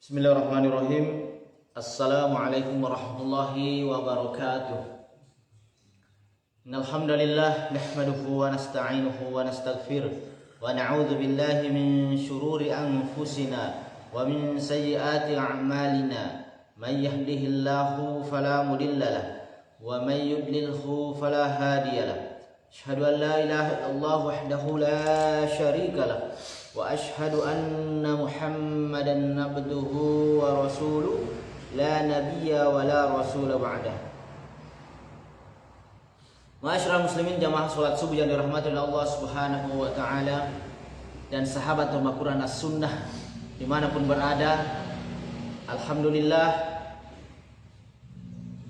Bismillahirrahmanirrahim. Assalamualaikum warahmatullahi wabarakatuh. Innal hamdalillah nahmaduhu wa nasta'inuhu wa nastaghfiruh wa na'udzu billahi min shururi anfusina wa min sayyiati a'malina. Man yahdihillahu fala mudilla lahu wa man yudlilhu fala hadiya lahu. Asyhadu an la ilaha illallah wahdahu la syarika lahu wa asyhadu anna Muhammadan abduhu wa rasuluh la nabiyya wa la rasula ba'dah. Ma'asyiral muslimin jamaah salat subuh yang dirahmati oleh Allah Subhanahu wa taala dan sahabat rumah Quran As-Sunnah dimanapun berada, alhamdulillah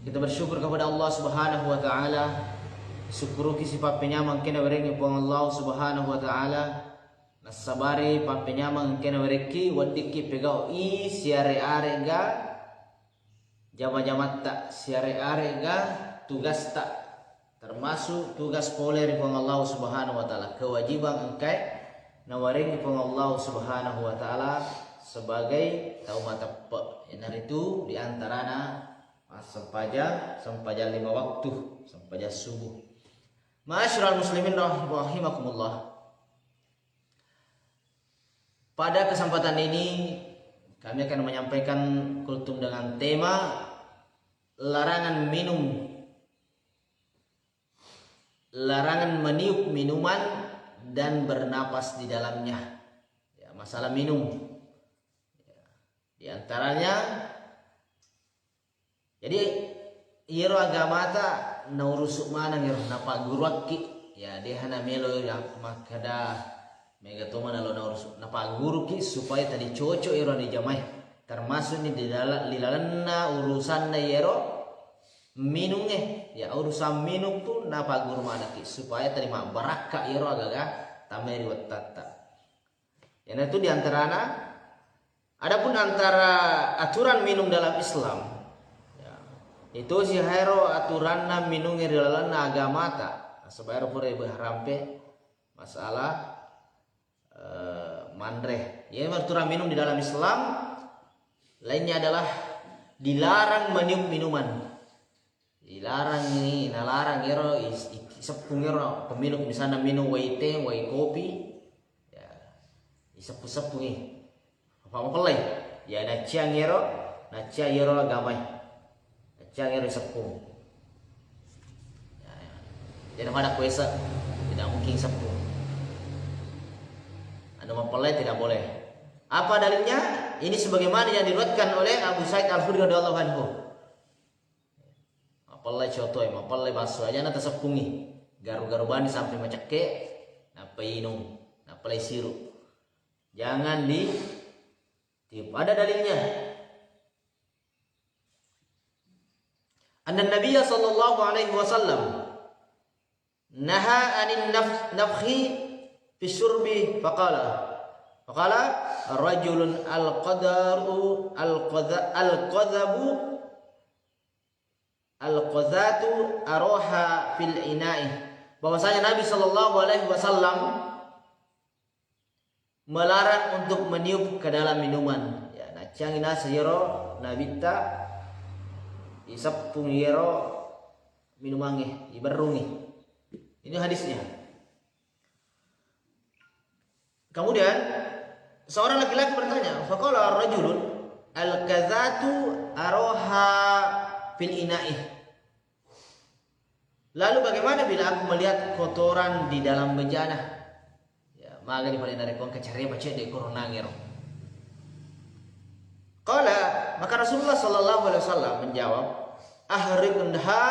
kita bersyukur kepada Allah Subhanahu wa taala. Syukuru kisi papenyamang kena werengi pong Allah Subhanahu wa taala. Nasabari papenyamang kena wereki wadiki pegau i siare arega jama-jama tak siare arega tugas tak termasuk tugas poler pong Allah Subhanahu wa taala, kewajiban engkai nawarengi pong Allah Subhanahu wa taala sebagai tau mata pe. Yang itu diantarana sempaja 5 waktu sempaja subuh. Ma'asyiral muslimin rahimakumullah. Pada kesempatan ini kami akan menyampaikan kultum dengan tema larangan minum, larangan meniup minuman dan bernapas di dalamnya. Ya, masalah minum. Ya, di antaranya, jadi iro agama ta naurusuk mana ngiro napa guruaki ya dehana melo yang makada mega toma nalo naurusuk napa guru ki supaya tadi cocok iro di jamai termasuk ni di dalam urusan na iro minumnya ya urusan minum tu napa guru mana ki supaya tadi mak baraka iro agaga tameri watata. Yang itu diantarana adapun antara aturan minum dalam Islam itu si hero aturanna minum irilalana agama ta sebayar pura berharampe masalah mandreh. Ya aturan minum di dalam Islam lainnya adalah dilarang meniup minuman. Dilarang ini, nalarang iro sepung iro pemilik misalnya minum wai teh, wai kopi, ya isepu-sepu nih. Apa pelai? Ya nacia iro agamai. Jangan sepung. Jadi pada kuesa tidak mungkin sepung. Anda mempelai tidak boleh. Apa dalilnya? Ini sebagaimana yang diriwayatkan oleh Abu Sa'id Al-Khudri radhiyallahu anhu. Mempelai cotoy, mempelai baso aja nata sepungi. Garu-garu bani sampai macake, napa inung, napa sirup. Jangan ditiup. Ada dalilnya. Anna Nabiy sallallahu alaihi wasallam naha anin nafkhi fi syurbi faqala rajulun al-qadhabu al-qadhatu aroha fil ina'i. Bahwasanya Nabi sallallahu alaihi wasallam melarang untuk meniup ke dalam minuman. Ya nacangina sayro Nabi ta isapung yero minumange ibarungi. Ini hadisnya. Kemudian seorang laki-laki bertanya, faqala rajulun al-kazatu aroha fil ina'i. Lalu bagaimana bila aku melihat kotoran di dalam bejana? Ya, maka di paling dari kon kecari baca de corona ngero. Qala, maka Rasulullah sallallahu alaihi wasallam menjawab, ahriqha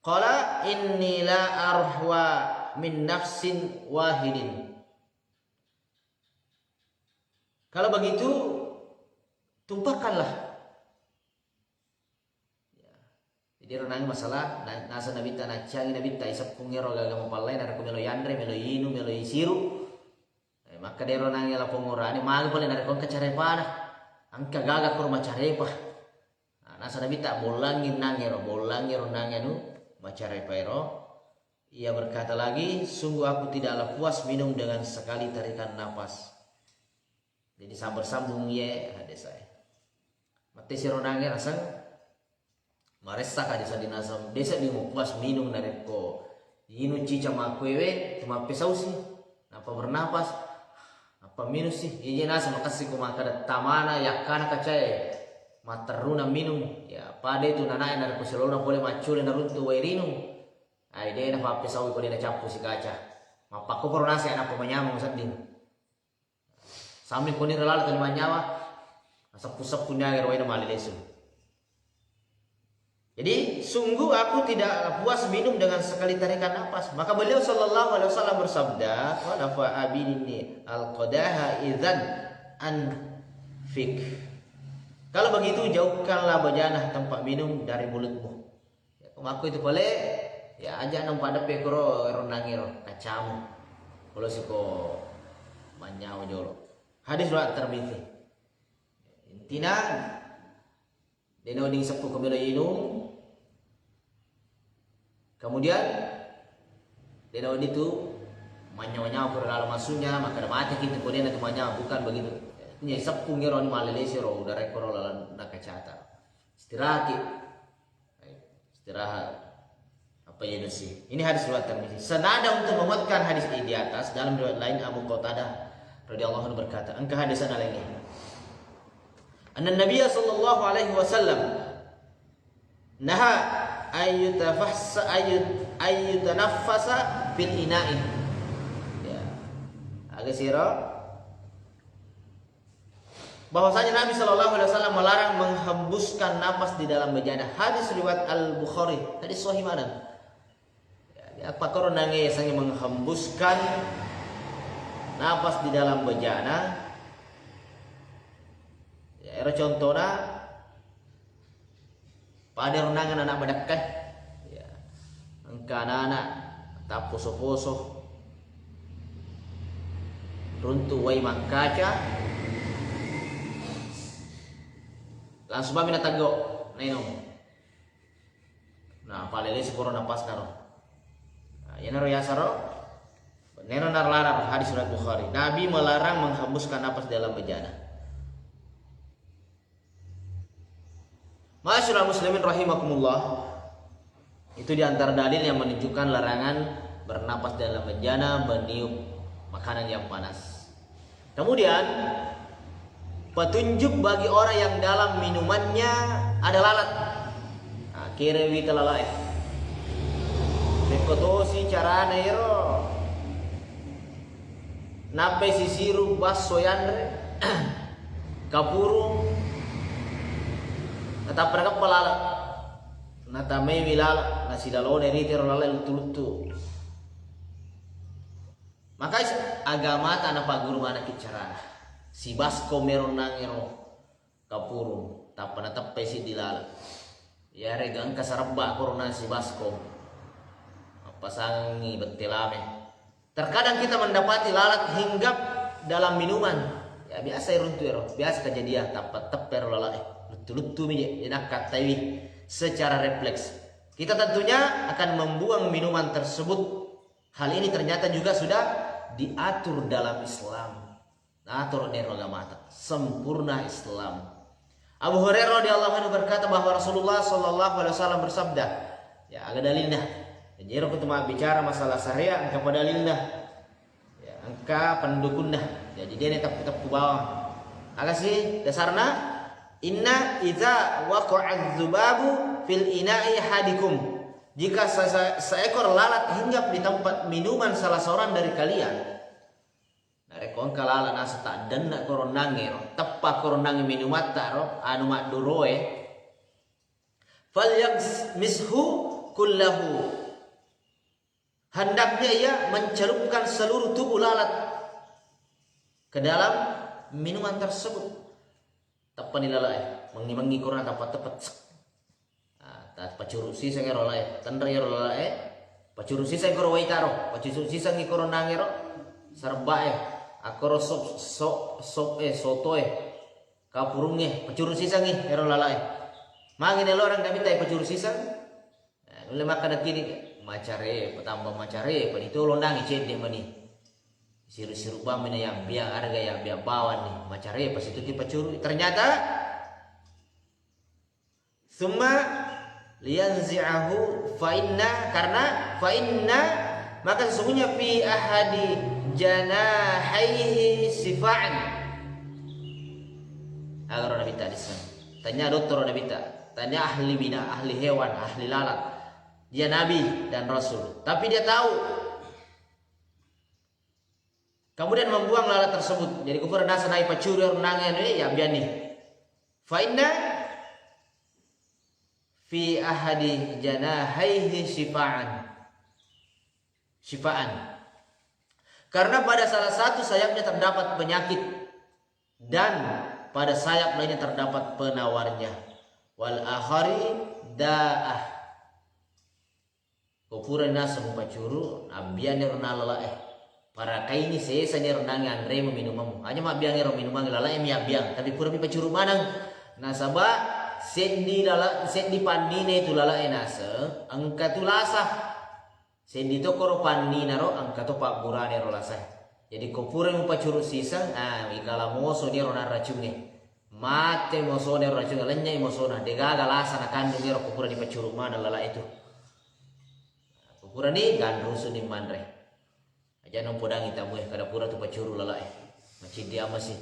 qala inni la arhwa min nafsin wahidin. Kalau begitu tumpahkanlah. Ya. Jadi renang masalah nasa nabi ta nacangi nabi ta isap kungero gaga mapalai nara kumelo yandre melo inu melo isiru. Maka dia renang la pengurani malu paling nara kon kacare panah. Angka gaga kurma carepa. Nasa nabi tak bolangin nangero nangnya nu macarepa ero. Ia berkata lagi, sungguh aku tidaklah puas minum dengan sekali tarikan napas. Jadi sabar sambung ye ada saya. Mati si ronangnya rasa maresa ka desa dinasam desa di mukuas minum dari ko inu cica makwewe cuma pesau sih apa bernapas apa minus sih iya nasa makasih ko makada tamana yakana kacai materuna minum ya pada itu nanai dari kusilona boleh macule naruntu wairinu ai de na pa pesau ko de capu si kaca mapako koronasi anak pemanyamang sading sami ko ni relal kan manyawa asa pusap punya air wae mali lesu. Jadi sungguh aku tidak puas minum dengan sekali tarikan nafas. Maka beliau sallallahu alaihi wasallam bersabda, "Qala fa abini al-qadaha idzan anfik." Kalau begitu jauhkanlah bejanah tempat minum dari mulutmu. Ya, aku itu boleh ya aja nang pada pekro ronangiro kacamu. Kalau siko manyau jolo. Hadis riwayat Tirmidzi. Intina deno ding sepuh kebelo inum. Kemudian deno itu manyau-nyau ke dalam masunya maka ada mati kita kemudian itu manyau bukan begitu. Nya sepuh ngero ni malelesi ro udah rekor lalan nakacata. Istirahat. Istirahat. Apa ya sih? Ini hadis riwayat Tirmidzi. Senada untuk menguatkan hadis ini di atas dalam riwayat lain Abu Qatadah radhiyallahu anhu berkata, engkau hadisan lagi. Anna Nabiy sallallahu alaihi wasallam naha ayyutanaffasa fil ina'i. Ya. Agak sira bahwasanya Nabi sallallahu alaihi wasallam melarang menghembuskan napas di dalam bejana. Hadis riwayat Al-Bukhari, hadis sahih mana? Ya, apa koronange sange menghembuskan napas di dalam bejana. Ya, era contohnya pada renangan anak badakkan ya engka anak tak poso-poso runtuh wai mangkaca langsung babi na tago neno nah palele si corona pas naro nah, ya naro yasaro neno narlarang hadis riwayat Bukhari Nabi melarang menghembuskan napas dalam bejana. Ma'asyiral muslimin rahimakumullah. Itu diantara dalil yang menunjukkan larangan bernapas dalam bejana, meniup makanan yang panas. Kemudian petunjuk bagi orang yang dalam minumannya ada lalat. Akhirnya wita lalai. Rekotosi carana iro. Nape sisiru baso yandre. Kapuru Nata perangkap pelala, nata may wilala, nasi dalone ritero lala lutu-lutu. Maka agama tanah paguru mana kicarana. Si basko meron nangero kapuru, tapa nata pesi dilala. Ya regang kasarabba korona si basko. Pasangi betelame. Terkadang kita mendapati lalat hinggap dalam minuman. Ya biasa iruntu biasa kejadian tapa teper lala lutu-lutu enak katai secara refleks. Kita tentunya akan membuang minuman tersebut. Hal ini ternyata juga sudah diatur dalam Islam. Atur dari agama sempurna Islam. Abu Hurairah radhiyallahu anhu berkata bahwa Rasulullah sallallahu alaihi wasallam bersabda, ya agak dalilnya. Jadi aku cuma bicara masalah syariah, angka dalilnya. Ya, angka pendukunnya. Jadi dia tetap ke bawah. Agak sih dasarnya inna idza waqa'a dzubabu fil ina'i hadikum. Jika seekor lalat hinggap di tempat minuman salah seorang dari kalian. Narekon kalala nasa tak denda koronange tepa koronange minumat taro anu mak duroe. Falyagsmishu kullahu. Hendaknya ia mencelupkan seluruh tubuh lalat ke dalam minuman tersebut. Tepan di lalai, mengi korang dapat tepat. Tak pacurusi sa ngero lalai, tandra ngero lalai, pacurusi sa ngero waitaro, pacurusi sa ngoro nangero, sarba akoro soto kapurungnya, pacurusi sa ngero lalai. Mangin orang kami tay pacurusi sa, nule makan kini macare, petambah macare, panito londang icet dia mani. siru-siru bamina yang biang harga yang biang bawan nih macare pas itu kita curu ternyata summa liyanzi'ahu fa inna karena fa inna maka sesungguhnya fi ahadi janahaihi sifa'an agar Nabi tak disana tanya dokter Nabi tak tanya ahli bina ahli hewan ahli lalat dia Nabi dan Rasul tapi dia tahu kemudian membuang lalat tersebut. Jadi kufur nasa naik pacuri renangan ini ya biani. Fa inna fi ahadi janahaihi shifaan. Shifaan. Karena pada salah satu sayapnya terdapat penyakit dan pada sayap lainnya terdapat penawarnya. Wal akhari da'ah. Kufur nasa pacuru abiani renalala para kaini sesa ni renangan remo minumamu hanya mak biang ero minumang lala emi abiang tapi pura pi pacuru manang nasaba sendi pandine tu lala enasa angka tu lasa sendi to koro pandina ro angka to pak burane ro lasa jadi ko pura mu pacuru sisa ikala moso ni ro na racunge mate moso ni ro racunge lenya moso na degaga lasa na kandung ro ko pura di pacuru mana lala itu ko pura ni gandrusu ni mandre jangan podang kita buat kada pura tu pacuru lalai macam dia masih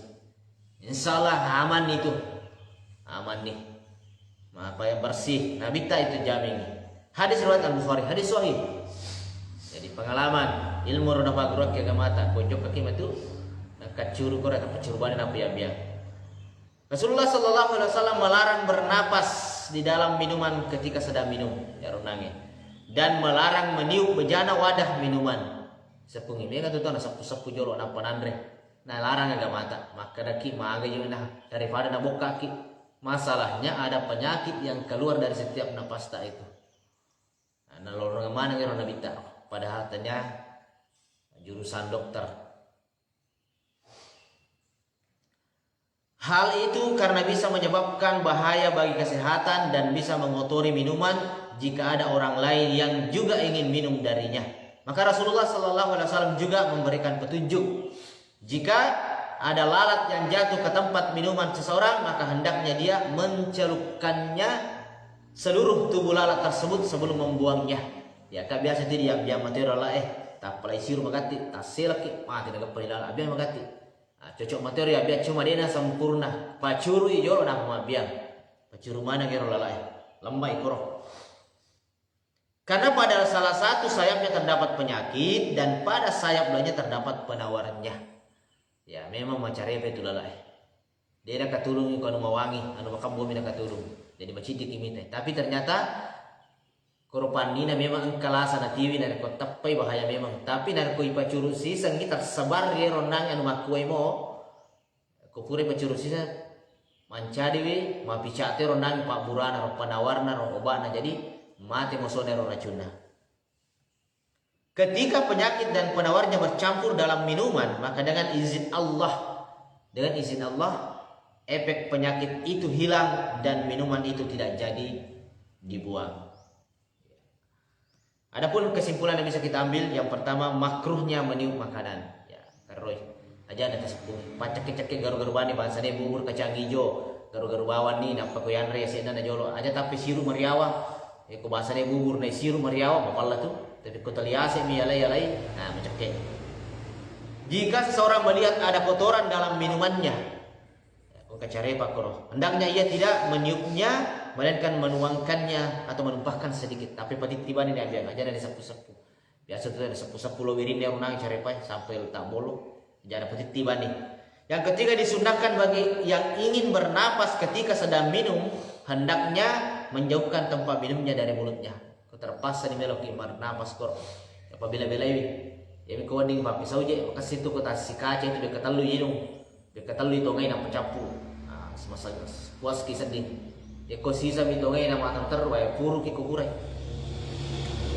insyaallah aman itu aman nih apa yang bersih nabi tak itu jamin hadis riwayat Al-Bukhari hadis sahih jadi pengalaman ilmu roda paguruk ke mata pojok kaki itu nak curu kora ka pacuru bani apa ya biang Rasulullah sallallahu alaihi wasallam melarang bernapas di dalam minuman ketika sedang minum ya runange dan melarang meniup bejana wadah minuman sepungi mega tu na sapu jolo na panandre na larang agak mata maka daki maga yung na daripada na kaki masalahnya ada penyakit yang keluar dari setiap napas tak itu nah lorong mana ngero na bita padahal tanya jurusan dokter hal itu karena bisa menyebabkan bahaya bagi kesehatan dan bisa mengotori minuman jika ada orang lain yang juga ingin minum darinya. Maka Rasulullah Sallallahu Alaihi Wasallam juga memberikan petunjuk jika ada lalat yang jatuh ke tempat minuman seseorang maka hendaknya dia mencelupkannya seluruh tubuh lalat tersebut sebelum membuangnya. Ya kan biasa dia material lah tak pelai siru magati tak selaki mati naga pelilala biar magati cocok material biar cuma dia sempurna pacuru ijo na biang pacuru mana kero lala lembai koro. Karena pada salah satu sayapnya terdapat penyakit dan pada sayap lainnya terdapat penawarnya. Ya memang macarepe itu lalai. Dia nak katulung anu mawangi, anu makam bumi nak katulung. Jadi maciti kimite. Tapi ternyata korban nina memang engkalasa na tiwi na ko tappay bahaya memang. Tapi na ko ipacuru sisa kita sebar ye ronang anu makuai mo. Ko pure pacuru sisa mancadi we mapicate ronang pak burana ro panawarna ro obana jadi mati mosone racunna. Ketika penyakit dan penawarnya bercampur dalam minuman, maka dengan izin Allah, efek penyakit itu hilang dan minuman itu tidak jadi dibuang. Adapun kesimpulan yang bisa kita ambil, yang pertama makruhnya meniup makanan. Ya, karoy aja ada tersebut. Pacak-cak garu-garu bani bahasa dia bubur kacang hijau, garu-garu bawan ni nampak koyan resena na jolo. Aja tapi siru meriawa. Ko bahasa dia bubur na siru meriawa mapala tu tapi ko taliase mi alai nah macam ke jika seseorang melihat ada kotoran dalam minumannya ko kacare pak koro hendaknya ia tidak meniupnya melainkan menuangkannya atau menumpahkan sedikit tapi patitiban ini aja dari sapu-sapu biasa tu ada sapu-sapu lowirin dia runang cari pai sampai tak bolo jangan patitiban nih yang ketiga disunahkan bagi yang ingin bernapas ketika sedang minum hendaknya menjauhkan tempat minumnya dari mulutnya. Kau terpaksa di melok imar napas kor. Apabila belai, ya kau ding papi sauje, maka situ kau tas si kaca itu dekat lu hidung, dekat lu itu ngai nak pencapu. Nah, semasa puas kisah ding. Ya kau sisa itu ngai nak matang terbaik puru kikukurai.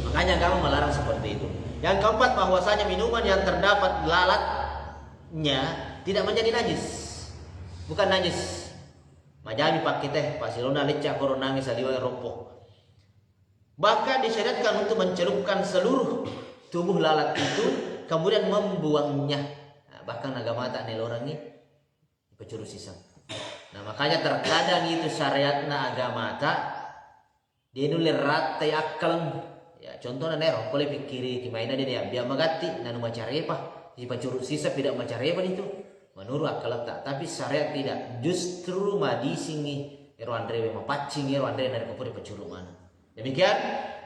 Makanya kamu melarang seperti itu. Yang keempat bahwasanya minuman yang terdapat lalatnya tidak menjadi najis, bukan najis. Majami pakai teh pasilona lecak koronangi saliwa ropoh. Bahkan disyariatkan untuk mencelupkan seluruh tubuh lalat itu kemudian membuangnya bahkan agama tak nel orang ini pecuru sisa. Nah makanya terkadang itu syariatna agama tak dia nulir ratai akal. Ya contohnya nero boleh pikiri kimaina dia biar magati nanu macarepa si pecuru sisa tidak macarepa itu menurut akal tak, tapi syariat tidak, justru madisingi ero andre mapacing ero andre dari kopuri pecuru mana. Demikian,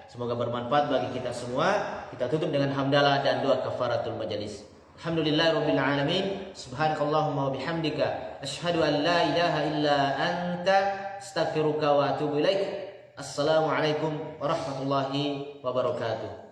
semoga bermanfaat bagi kita semua. Kita tutup dengan hamdalah dan doa kafaratul majelis. Alhamdulillahirabbil alamin. Subhanakallahumma wa bihamdika asyhadu an la ilaha illa anta astaghfiruka wa atubu ilaik. Assalamualaikum warahmatullahi wabarakatuh.